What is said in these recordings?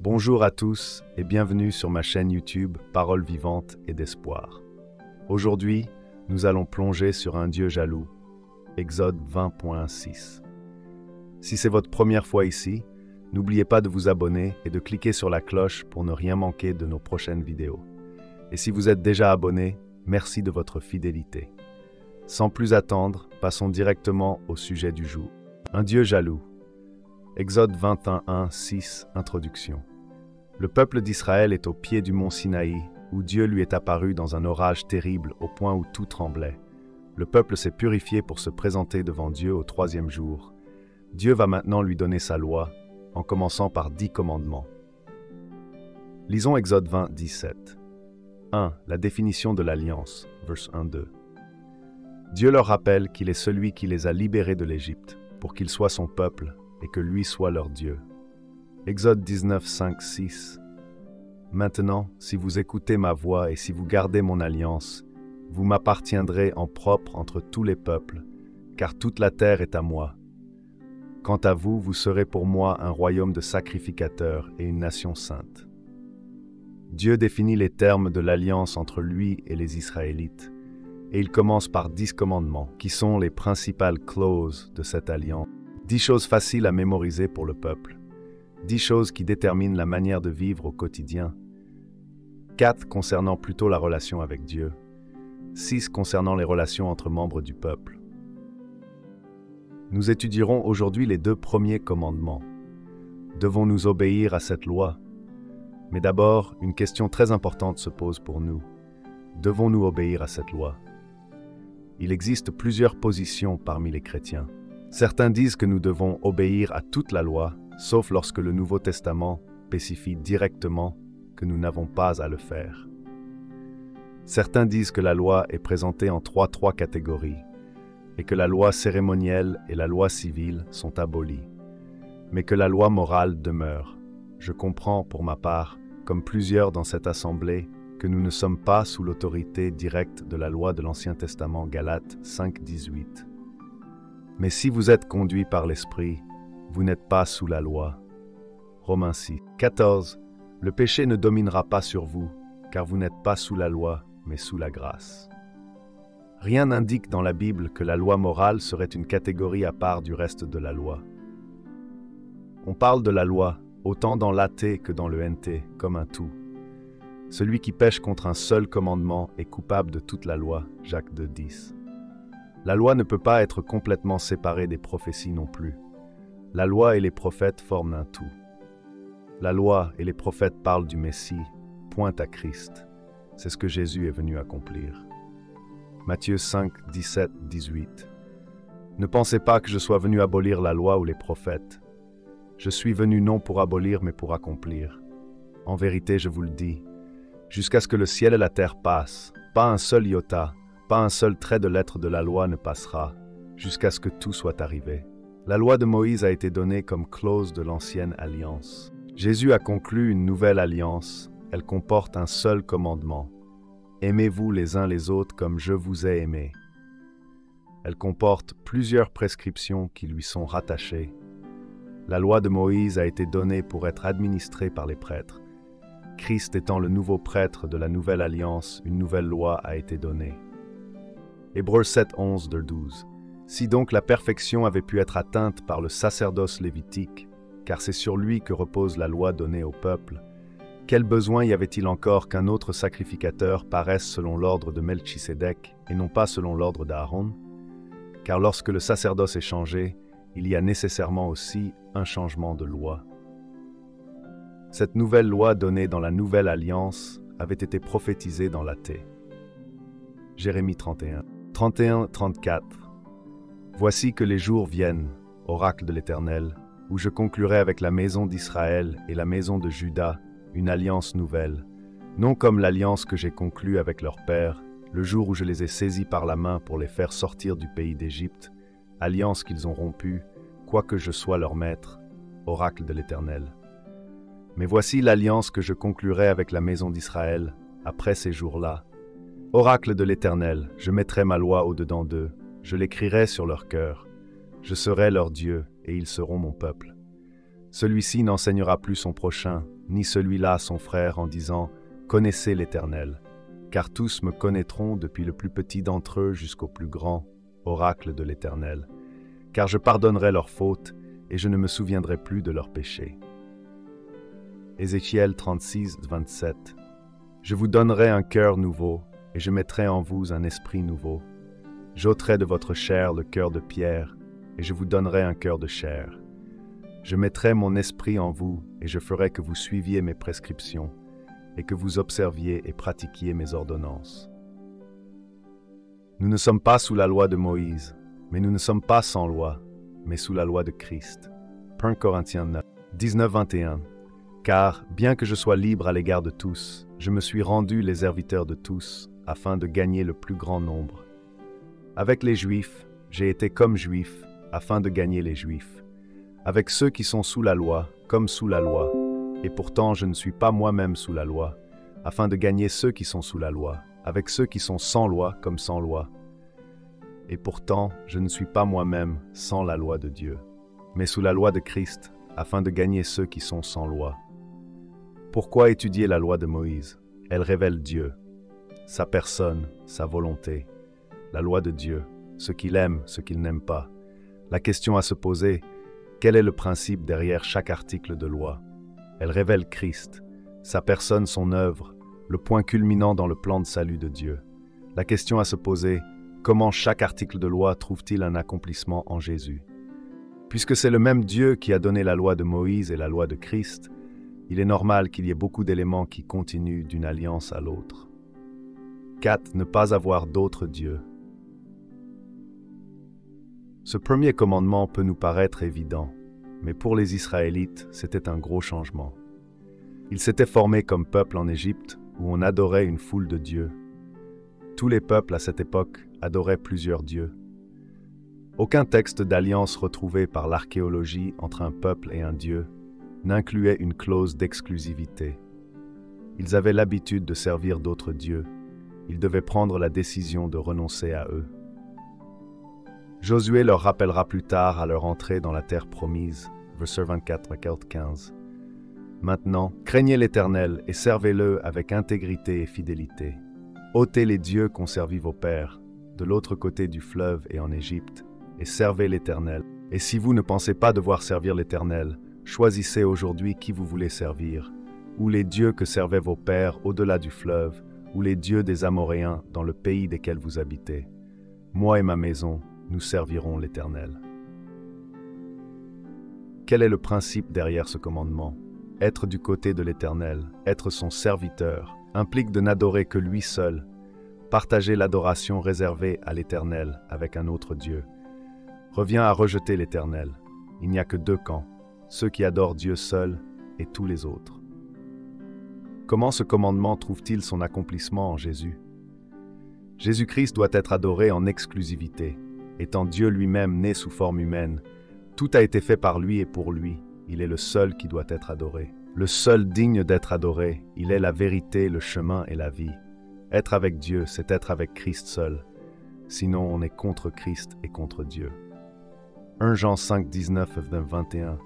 Bonjour à tous et bienvenue sur ma chaîne YouTube Paroles vivantes et d'espoir. Aujourd'hui, nous allons plonger sur un Dieu jaloux, Exode 20.6. Si c'est votre première fois ici, n'oubliez pas de vous abonner et de cliquer sur la cloche pour ne rien manquer de nos prochaines vidéos. Et si vous êtes déjà abonné, merci de votre fidélité. Sans plus attendre, passons directement au sujet du jour. Un Dieu jaloux. Exode 21.6, Introduction. Le peuple d'Israël est au pied du mont Sinaï, où Dieu lui est apparu dans un orage terrible au point où tout tremblait. Le peuple s'est purifié pour se présenter devant Dieu au troisième jour. Dieu va maintenant lui donner sa loi, en commençant par 10 commandements. Lisons Exode 20.17. 1. La définition de l'alliance, verset 1-2. Dieu leur rappelle qu'il est celui qui les a libérés de l'Égypte, pour qu'il soit son peuple, et que lui soit leur Dieu. Exode 19.5-6. Maintenant, si vous écoutez ma voix et si vous gardez mon alliance, vous m'appartiendrez en propre entre tous les peuples, car toute la terre est à moi. Quant à vous, vous serez pour moi un royaume de sacrificateurs et une nation sainte. Dieu définit les termes de l'alliance entre lui et les Israélites, et il commence par 10 commandements, qui sont les principales clauses de cette alliance. 10 choses faciles à mémoriser pour le peuple. 10 choses qui déterminent la manière de vivre au quotidien. 4 concernant plutôt la relation avec Dieu. 6 concernant les relations entre membres du peuple. Nous étudierons aujourd'hui les 2 premiers commandements. Devons-nous obéir à cette loi? Mais d'abord, une question très importante se pose pour nous. Devons-nous obéir à cette loi? Il existe plusieurs positions parmi les chrétiens. Certains disent que nous devons obéir à toute la loi, sauf lorsque le Nouveau Testament spécifie directement que nous n'avons pas à le faire. Certains disent que la loi est présentée en trois catégories, et que la loi cérémonielle et la loi civile sont abolies, mais que la loi morale demeure. Je comprends, pour ma part, comme plusieurs dans cette assemblée, que nous ne sommes pas sous l'autorité directe de la loi de l'Ancien Testament, Galates 5.18. Mais si vous êtes conduits par l'Esprit, vous n'êtes pas sous la loi. Romains 6.14. Le péché ne dominera pas sur vous, car vous n'êtes pas sous la loi, mais sous la grâce. Rien n'indique dans la Bible que la loi morale serait une catégorie à part du reste de la loi. On parle de la loi, autant dans l'AT que dans le NT, comme un tout. Celui qui pêche contre un seul commandement est coupable de toute la loi, Jacques 2.10. La loi ne peut pas être complètement séparée des prophéties non plus. La loi et les prophètes forment un tout. La loi et les prophètes parlent du Messie, pointent à Christ. C'est ce que Jésus est venu accomplir. Matthieu 5, 17, 18. Ne pensez pas que je sois venu abolir la loi ou les prophètes. Je suis venu non pour abolir, mais pour accomplir. En vérité, je vous le dis, jusqu'à ce que le ciel et la terre passent, pas un seul iota, pas un seul trait de lettre de la loi ne passera, jusqu'à ce que tout soit arrivé. La loi de Moïse a été donnée comme clause de l'ancienne alliance. Jésus a conclu une nouvelle alliance. Elle comporte un seul commandement. Aimez-vous les uns les autres comme je vous ai aimés. Elle comporte plusieurs prescriptions qui lui sont rattachées. La loi de Moïse a été donnée pour être administrée par les prêtres. Christ étant le nouveau prêtre de la nouvelle alliance, une nouvelle loi a été donnée. Hébreux 7, 11-12. Si donc la perfection avait pu être atteinte par le sacerdoce lévitique, car c'est sur lui que repose la loi donnée au peuple, quel besoin y avait-il encore qu'un autre sacrificateur paraisse selon l'ordre de Melchisédek et non pas selon l'ordre d'Aaron? Car lorsque le sacerdoce est changé, il y a nécessairement aussi un changement de loi. Cette nouvelle loi donnée dans la nouvelle alliance avait été prophétisée dans l'AT. Jérémie 31. 31-34. Voici que les jours viennent, oracle de l'Éternel, où je conclurai avec la maison d'Israël et la maison de Juda une alliance nouvelle, non comme l'alliance que j'ai conclue avec leur père, le jour où je les ai saisis par la main pour les faire sortir du pays d'Égypte, alliance qu'ils ont rompue, quoique je sois leur maître, oracle de l'Éternel. Mais voici l'alliance que je conclurai avec la maison d'Israël, après ces jours-là. Oracle de l'Éternel, je mettrai ma loi au-dedans d'eux, je l'écrirai sur leur cœur. Je serai leur Dieu, et ils seront mon peuple. Celui-ci n'enseignera plus son prochain, ni celui-là son frère en disant « Connaissez l'Éternel », car tous me connaîtront depuis le plus petit d'entre eux jusqu'au plus grand, oracle de l'Éternel, car je pardonnerai leurs fautes et je ne me souviendrai plus de leurs péchés. Ézéchiel 36, 27. Je vous donnerai un cœur nouveau et je mettrai en vous un esprit nouveau. J'ôterai de votre chair le cœur de pierre et je vous donnerai un cœur de chair. Je mettrai mon esprit en vous et je ferai que vous suiviez mes prescriptions et que vous observiez et pratiquiez mes ordonnances. Nous ne sommes pas sous la loi de Moïse, mais nous ne sommes pas sans loi, mais sous la loi de Christ. 1 Corinthiens 9, 19-21. Car, bien que je sois libre à l'égard de tous, je me suis rendu les serviteurs de tous, afin de gagner le plus grand nombre. Avec les Juifs, j'ai été comme Juif, afin de gagner les Juifs. Avec ceux qui sont sous la loi, comme sous la loi, et pourtant je ne suis pas moi-même sous la loi, afin de gagner ceux qui sont sous la loi, avec ceux qui sont sans loi comme sans loi. Et pourtant je ne suis pas moi-même sans la loi de Dieu, mais sous la loi de Christ, afin de gagner ceux qui sont sans loi. Pourquoi étudier la loi de Moïse? Elle révèle Dieu, sa personne, sa volonté, la loi de Dieu, ce qu'il aime, ce qu'il n'aime pas. La question à se poser, quel est le principe derrière chaque article de loi? Elle révèle Christ, sa personne, son œuvre, le point culminant dans le plan de salut de Dieu. La question à se poser, comment chaque article de loi trouve-t-il un accomplissement en Jésus? Puisque c'est le même Dieu qui a donné la loi de Moïse et la loi de Christ, il est normal qu'il y ait beaucoup d'éléments qui continuent d'une alliance à l'autre. 4. Ne pas avoir d'autres dieux. Ce premier commandement peut nous paraître évident, mais pour les Israélites, c'était un gros changement. Ils s'étaient formés comme peuple en Égypte, où on adorait une foule de dieux. Tous les peuples à cette époque adoraient plusieurs dieux. Aucun texte d'alliance retrouvé par l'archéologie entre un peuple et un dieu n'incluait une clause d'exclusivité. Ils avaient l'habitude de servir d'autres dieux. Ils devaient prendre la décision de renoncer à eux. Josué leur rappellera plus tard à leur entrée dans la terre promise, versets 24 à 15. Maintenant, craignez l'Éternel et servez-le avec intégrité et fidélité. Ôtez les dieux qu'ont servi vos pères, de l'autre côté du fleuve et en Égypte, et servez l'Éternel. Et si vous ne pensez pas devoir servir l'Éternel, choisissez aujourd'hui qui vous voulez servir, ou les dieux que servaient vos pères au-delà du fleuve, ou les dieux des Amoréens dans le pays desquels vous habitez. Moi et ma maison, nous servirons l'Éternel. Quel est le principe derrière ce commandement? Être du côté de l'Éternel, être son serviteur, implique de n'adorer que lui seul, partager l'adoration réservée à l'Éternel avec un autre Dieu. Revient à rejeter l'Éternel. Il n'y a que deux camps, ceux qui adorent Dieu seul et tous les autres. Comment ce commandement trouve-t-il son accomplissement en Jésus? Jésus-Christ doit être adoré en exclusivité. Étant Dieu lui-même né sous forme humaine, tout a été fait par lui et pour lui. Il est le seul qui doit être adoré. Le seul digne d'être adoré, il est la vérité, le chemin et la vie. Être avec Dieu, c'est être avec Christ seul. Sinon, on est contre Christ et contre Dieu. 1 Jean 5, 19-21.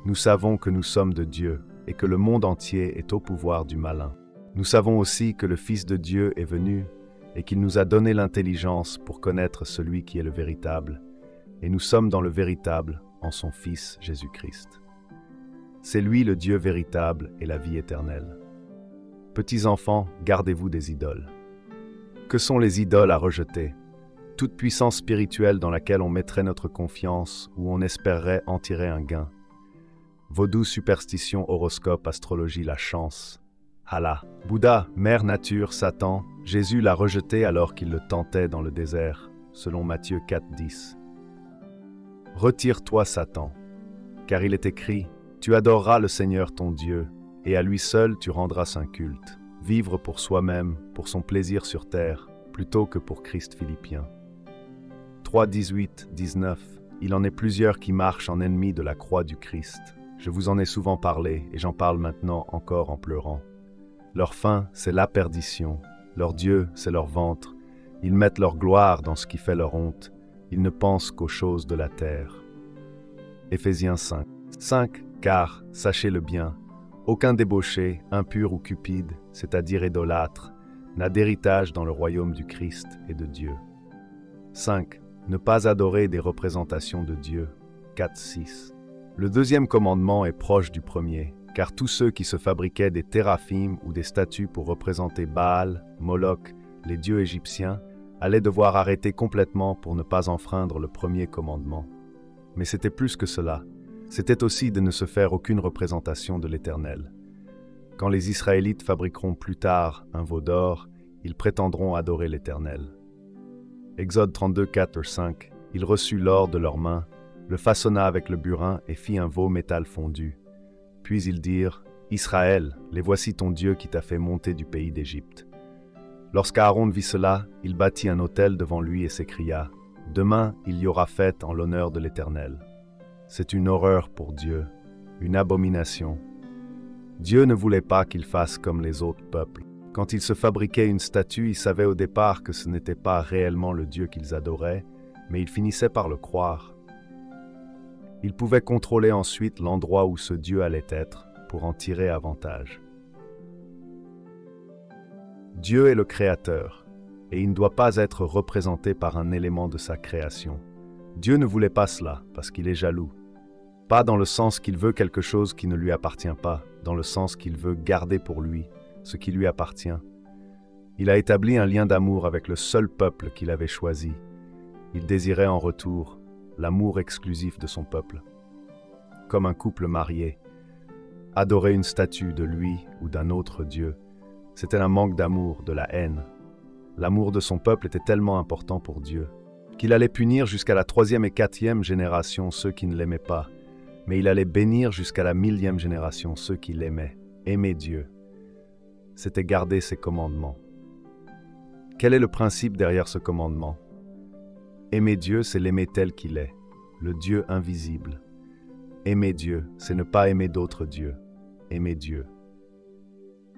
Nous savons que nous sommes de Dieu et que le monde entier est au pouvoir du malin. Nous savons aussi que le Fils de Dieu est venu et qu'il nous a donné l'intelligence pour connaître celui qui est le véritable. Et nous sommes dans le véritable en son Fils Jésus-Christ. C'est lui le Dieu véritable et la vie éternelle. Petits enfants, gardez-vous des idoles. Que sont les idoles à rejeter? Toute puissance spirituelle dans laquelle on mettrait notre confiance ou on espérerait en tirer un gain. Vaudou, superstition, horoscope, astrologie, la chance. Allah, Bouddha, mère nature, Satan, Jésus l'a rejeté alors qu'il le tentait dans le désert, selon Matthieu 4, 10. Retire-toi, Satan, car il est écrit, tu adoreras le Seigneur ton Dieu, et à lui seul tu rendras saint culte. Vivre pour soi-même, pour son plaisir sur terre, plutôt que pour Christ. Philippiens 3, 18, 19. Il en est plusieurs qui marchent en ennemis de la croix du Christ. Je vous en ai souvent parlé, et j'en parle maintenant encore en pleurant. Leur fin, c'est la perdition. Leur Dieu, c'est leur ventre. Ils mettent leur gloire dans ce qui fait leur honte. Ils ne pensent qu'aux choses de la terre. Éphésiens 5. 5. Car, sachez-le bien, Aucun débauché, impur ou cupide, c'est-à-dire idolâtre, n'a d'héritage dans le royaume du Christ et de Dieu. 5. Ne pas adorer des représentations de Dieu. 4-6. Le deuxième commandement est proche du premier, car tous ceux qui se fabriquaient des téraphimes ou des statues pour représenter Baal, Moloch, les dieux égyptiens, allaient devoir arrêter complètement pour ne pas enfreindre le premier commandement. Mais c'était plus que cela. C'était aussi de ne se faire aucune représentation de l'Éternel. Quand les Israélites fabriqueront plus tard un veau d'or, ils prétendront adorer l'Éternel. Exode 32, 4-5. Il reçut l'or de leurs mains, le façonna avec le burin et fit un veau métal fondu. Puis ils dirent, « Israël, les voici ton Dieu qui t'a fait monter du pays d'Égypte. » Lorsqu'Aaron vit cela, il bâtit un autel devant lui et s'écria, « Demain, il y aura fête en l'honneur de l'Éternel. » C'est une horreur pour Dieu, une abomination. Dieu ne voulait pas qu'ils fassent comme les autres peuples. Quand ils se fabriquaient une statue, ils savaient au départ que ce n'était pas réellement le Dieu qu'ils adoraient, mais ils finissaient par le croire. Ils pouvaient contrôler ensuite l'endroit où ce Dieu allait être pour en tirer avantage. Dieu est le Créateur, et il ne doit pas être représenté par un élément de sa création. Dieu ne voulait pas cela, parce qu'il est jaloux. Pas dans le sens qu'il veut quelque chose qui ne lui appartient pas, dans le sens qu'il veut garder pour lui ce qui lui appartient. Il a établi un lien d'amour avec le seul peuple qu'il avait choisi. Il désirait en retour l'amour exclusif de son peuple. Comme un couple marié, adorer une statue de lui ou d'un autre Dieu, c'était un manque d'amour, de la haine. L'amour de son peuple était tellement important pour Dieu qu'il allait punir jusqu'à la 3e et 4e génération ceux qui ne l'aimaient pas, mais il allait bénir jusqu'à la 1000e génération ceux qui l'aimaient. Aimer Dieu, c'était garder ses commandements. Quel est le principe derrière ce commandement? Aimer Dieu, c'est l'aimer tel qu'il est, le Dieu invisible. Aimer Dieu, c'est ne pas aimer d'autres dieux. Aimer Dieu,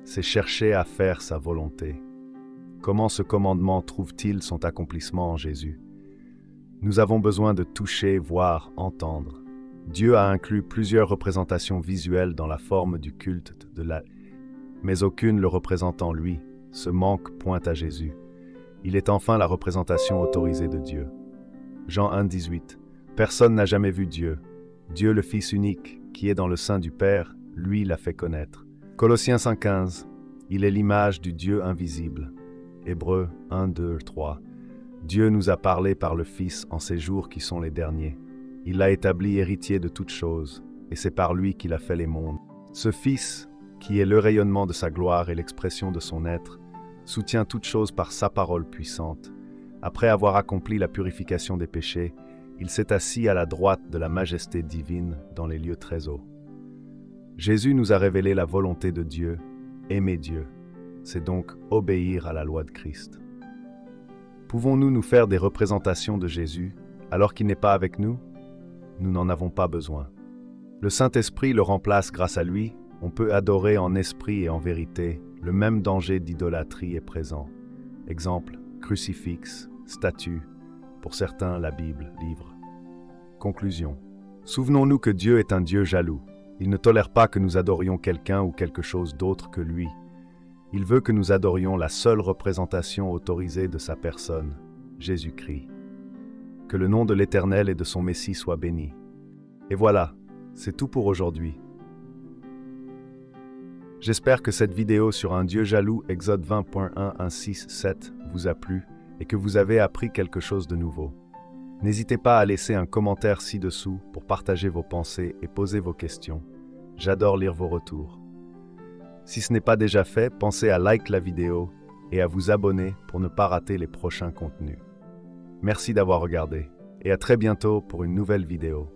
c'est chercher à faire sa volonté. Comment ce commandement trouve-t-il son accomplissement en Jésus? Nous avons besoin de toucher, voir, entendre. Dieu a inclus plusieurs représentations visuelles dans la forme du culte mais aucune le représentant lui. Ce manque pointe à Jésus. Il est enfin la représentation autorisée de Dieu. Jean 1, 18. Personne n'a jamais vu Dieu. Dieu le Fils unique, qui est dans le sein du Père, lui l'a fait connaître. Colossiens 5,15. Il est l'image du Dieu invisible. Hébreux 1, 2, 3. Dieu nous a parlé par le Fils en ces jours qui sont les derniers. Il l'a établi héritier de toutes choses, et c'est par lui qu'il a fait les mondes. Ce Fils, qui est le rayonnement de sa gloire et l'expression de son être, soutient toutes choses par sa parole puissante. Après avoir accompli la purification des péchés, il s'est assis à la droite de la majesté divine dans les lieux très hauts. Jésus nous a révélé la volonté de Dieu, aimer Dieu. C'est donc obéir à la loi de Christ. Pouvons-nous nous faire des représentations de Jésus alors qu'il n'est pas avec nous? Nous n'en avons pas besoin. Le Saint-Esprit le remplace grâce à lui. On peut adorer en esprit et en vérité. Le même danger d'idolâtrie est présent. Exemple, crucifix, statue, pour certains la Bible, livre. Conclusion. Souvenons-nous que Dieu est un Dieu jaloux. Il ne tolère pas que nous adorions quelqu'un ou quelque chose d'autre que lui. Il veut que nous adorions la seule représentation autorisée de sa personne, Jésus-Christ. Que le nom de l'Éternel et de son Messie soit béni. Et voilà, c'est tout pour aujourd'hui. J'espère que cette vidéo sur un Dieu jaloux, Exode 20.1.1.6.7, vous a plu et que vous avez appris quelque chose de nouveau. N'hésitez pas à laisser un commentaire ci-dessous pour partager vos pensées et poser vos questions. J'adore lire vos retours. Si ce n'est pas déjà fait, pensez à like la vidéo et à vous abonner pour ne pas rater les prochains contenus. Merci d'avoir regardé et à très bientôt pour une nouvelle vidéo.